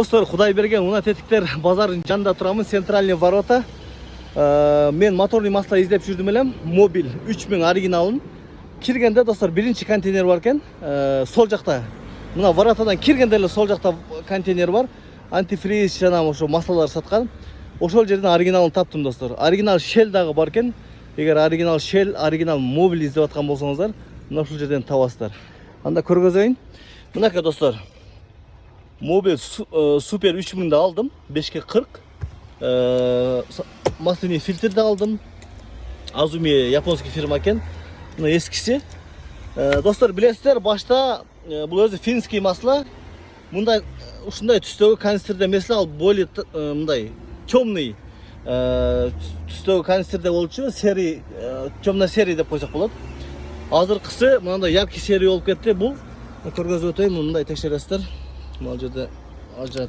Dostlar, Құдай берген мына тетіктер базардың жанында тұрамын, центральный ворота. Мен моторный масло издеп жүрдім елем, мобиль 3000 оригиналын. Киргенде достар биринчи контейнер бар екен, сол жақта. Мына воротадан киргенде сол жақта контейнер бар. Антифриз жана ошо маслалар саткан. Ошол жерден оригиналын таптым достар. Оригинал Shell дагы бар екен. Эгер оригинал Shell, оригинал мобиль издеп аткан болсоңуздар, мына ушул жерден табасыздар. Анда көргөзөйүн. Мынакей достар. Mobil Super 3000'de aldım. 5'e 40. Masляный filtre de aldım. Azumi Japonski firma eken. Bunu eskisi. Dostlar bilesizler, başta bu özü finski masla. Bunday ушундай түстөгү канистрде месел ал более мындай темный түстөгү канистрде болчу, серий темно серий деп койсок болот. Азыркысы мындай яркий серий болуп кетти. Бул көргөзүп өтөйүн, мындай текшересиздер. Mal жерде ажыратып